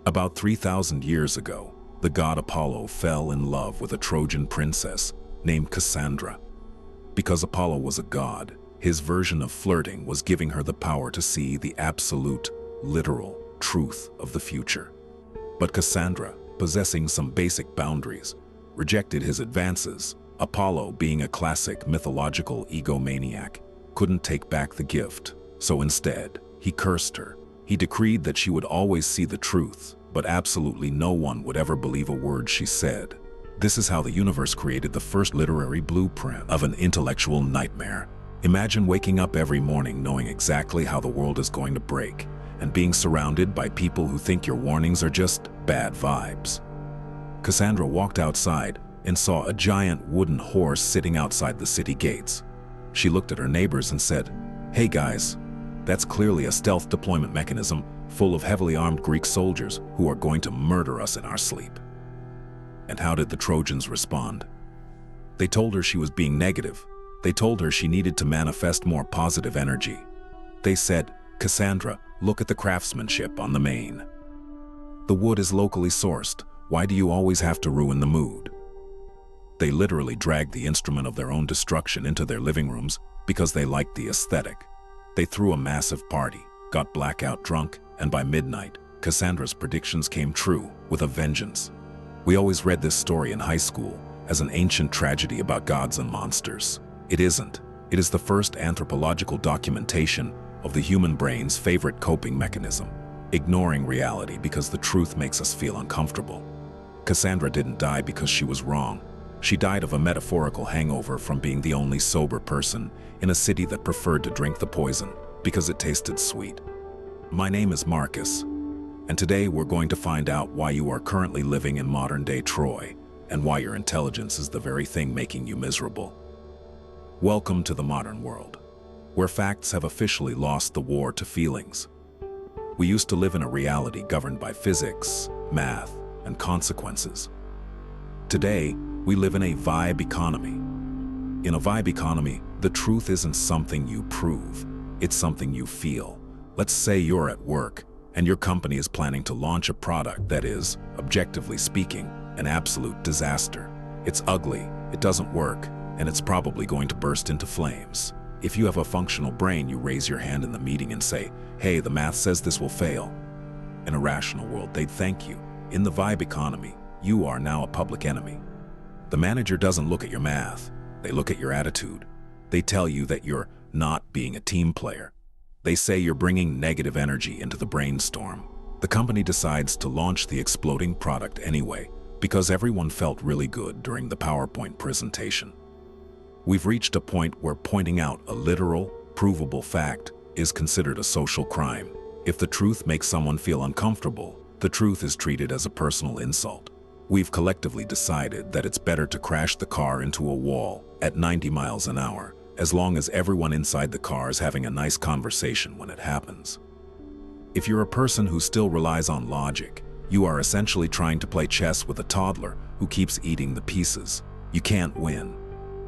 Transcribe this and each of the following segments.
About 3,000 years ago, the god Apollo fell in love with a Trojan princess named Cassandra. Because Apollo was a god, his version of flirting was giving her the power to see the absolute, literal truth of the future. But Cassandra, possessing some basic boundaries, rejected his advances. Apollo, being a classic mythological egomaniac, couldn't take back the gift, so instead, he cursed her. He decreed that she would always see the truth, but absolutely no one would ever believe a word she said. This is how the universe created the first literary blueprint of an intellectual nightmare. Imagine waking up every morning knowing exactly how the world is going to break, and being surrounded by people who think your warnings are just bad vibes. Cassandra walked outside and saw a giant wooden horse sitting outside the city gates. She looked at her neighbors and said, "Hey guys, that's clearly a stealth deployment mechanism full of heavily armed Greek soldiers who are going to murder us in our sleep." And how did the Trojans respond? They told her she was being negative. They told her she needed to manifest more positive energy. They said, "Cassandra, look at the craftsmanship on the mane. The wood is locally sourced. Why do you always have to ruin the mood?" They literally dragged the instrument of their own destruction into their living rooms because they liked the aesthetic. They threw a massive party, got blackout drunk, and by midnight, Cassandra's predictions came true with a vengeance. We always read this story in high school as an ancient tragedy about gods and monsters. It isn't. It is the first anthropological documentation of the human brain's favorite coping mechanism, ignoring reality because the truth makes us feel uncomfortable. Cassandra didn't die because she was wrong. She died of a metaphorical hangover from being the only sober person in a city that preferred to drink the poison because it tasted sweet. My name is Marcus, and today we're going to find out why you are currently living in modern-day Troy and why your intelligence is the very thing making you miserable. Welcome to the modern world, where facts have officially lost the war to feelings. We used to live in a reality governed by physics, math, and consequences. Today, we live in a vibe economy. In a vibe economy, the truth isn't something you prove, it's something you feel. Let's say you're at work, and your company is planning to launch a product that is, objectively speaking, an absolute disaster. It's ugly, it doesn't work, and it's probably going to burst into flames. If you have a functional brain, you raise your hand in the meeting and say, "Hey, the math says this will fail." In a rational world, they'd thank you. In the vibe economy, you are now a public enemy. The manager doesn't look at your math, they look at your attitude. They tell you that you're not being a team player. They say you're bringing negative energy into the brainstorm. The company decides to launch the exploding product anyway, because everyone felt really good during the PowerPoint presentation. We've reached a point where pointing out a literal, provable fact is considered a social crime. If the truth makes someone feel uncomfortable, the truth is treated as a personal insult. We've collectively decided that it's better to crash the car into a wall at 90 miles an hour, as long as everyone inside the car is having a nice conversation when it happens. If you're a person who still relies on logic, you are essentially trying to play chess with a toddler who keeps eating the pieces. You can't win.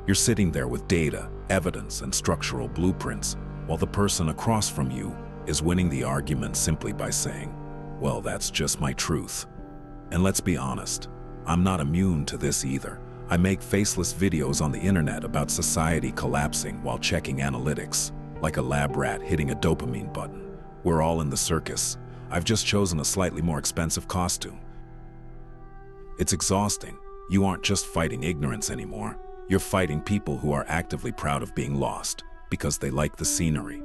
You're sitting there with data, evidence, and structural blueprints, while the person across from you is winning the argument simply by saying, "Well, that's just my truth." And let's be honest, I'm not immune to this either. I make faceless videos on the internet about society collapsing while checking analytics, like a lab rat hitting a dopamine button. We're all in the circus. I've just chosen a slightly more expensive costume. It's exhausting. You aren't just fighting ignorance anymore. You're fighting people who are actively proud of being lost because they like the scenery.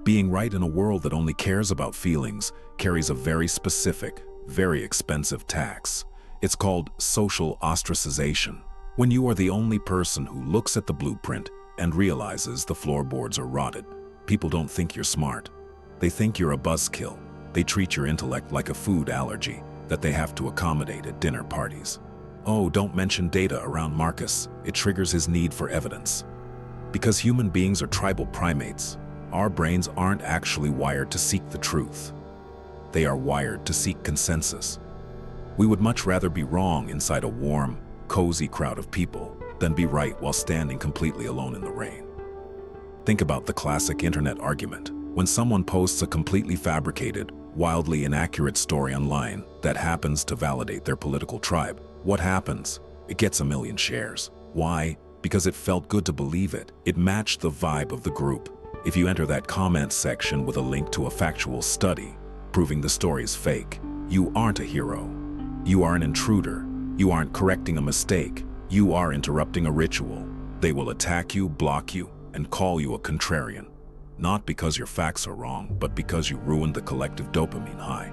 Being right in a world that only cares about feelings carries a very specific, very expensive tax. It's called social ostracization. When you are the only person who looks at the blueprint and realizes the floorboards are rotted, people don't think you're smart. They think you're a buzzkill. They treat your intellect like a food allergy that they have to accommodate at dinner parties. Oh, don't mention data around Marcus. It triggers his need for evidence. Because human beings are tribal primates, our brains aren't actually wired to seek the truth. They are wired to seek consensus. We would much rather be wrong inside a warm, cozy crowd of people than be right while standing completely alone in the rain. Think about the classic internet argument. When someone posts a completely fabricated, wildly inaccurate story online that happens to validate their political tribe. What happens? It gets 1 million shares. Why? Because it felt good to believe it. It matched the vibe of the group. If you enter that comment section with a link to a factual study proving the story is fake, you aren't a hero. You are an intruder. You aren't correcting a mistake. You are interrupting a ritual. They will attack you, block you, and call you a contrarian. Not because your facts are wrong, but because you ruined the collective dopamine high.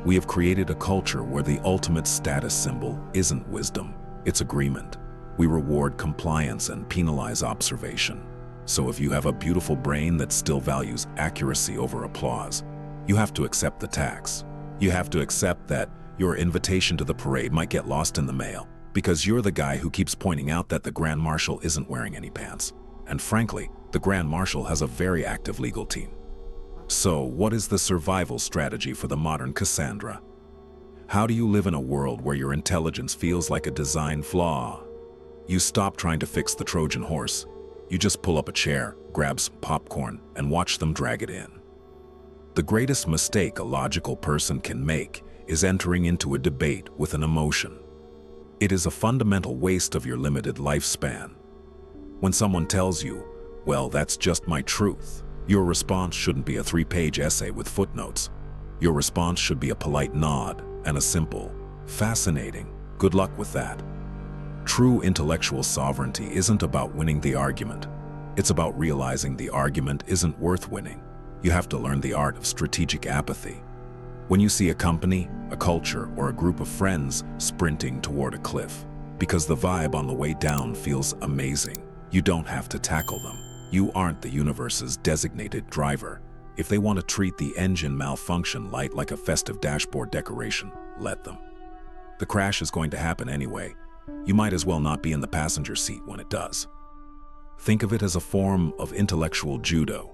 We have created a culture where the ultimate status symbol isn't wisdom, it's agreement. We reward compliance and penalize observation. So if you have a beautiful brain that still values accuracy over applause, you have to accept the tax. You have to accept that your invitation to the parade might get lost in the mail because you're the guy who keeps pointing out that the Grand Marshal isn't wearing any pants. And frankly, the Grand Marshal has a very active legal team. So, what is the survival strategy for the modern Cassandra? How do you live in a world where your intelligence feels like a design flaw? You stop trying to fix the Trojan Horse. You just pull up a chair, grab some popcorn, and watch them drag it in. The greatest mistake a logical person can make is entering into a debate with an emotion. It is a fundamental waste of your limited lifespan. When someone tells you, "Well, that's just my truth," your response shouldn't be a 3-page essay with footnotes. Your response should be a polite nod and a simple, "Fascinating, good luck with that." True intellectual sovereignty isn't about winning the argument. It's about realizing the argument isn't worth winning. You have to learn the art of strategic apathy. When you see a company, a culture, or a group of friends sprinting toward a cliff, because the vibe on the way down feels amazing, you don't have to tackle them. You aren't the universe's designated driver. If they want to treat the engine malfunction light like a festive dashboard decoration, let them. The crash is going to happen anyway. You might as well not be in the passenger seat when it does. Think of it as a form of intellectual judo.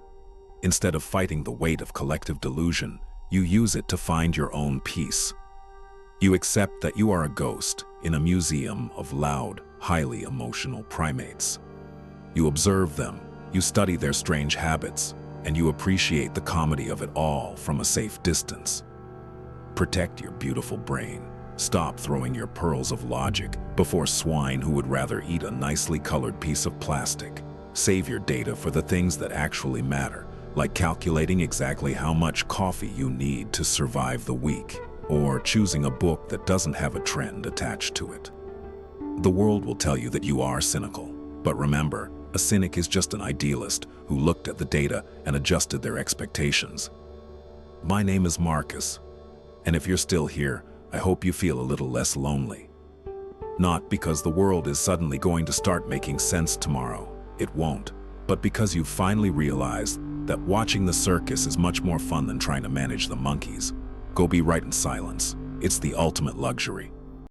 Instead of fighting the weight of collective delusion, you use it to find your own peace. You accept that you are a ghost in a museum of loud, highly emotional primates. You observe them, you study their strange habits, and you appreciate the comedy of it all from a safe distance. Protect your beautiful brain. Stop throwing your pearls of logic before swine who would rather eat a nicely colored piece of plastic. Save your data for the things that actually matter, like calculating exactly how much coffee you need to survive the week, or choosing a book that doesn't have a trend attached to it. The world will tell you that you are cynical, but remember, a cynic is just an idealist who looked at the data and adjusted their expectations. My name is Marcus, and if you're still here, I hope you feel a little less lonely. Not because the world is suddenly going to start making sense tomorrow, it won't, but because you've finally realized that watching the circus is much more fun than trying to manage the monkeys. Go be right in silence. It's the ultimate luxury.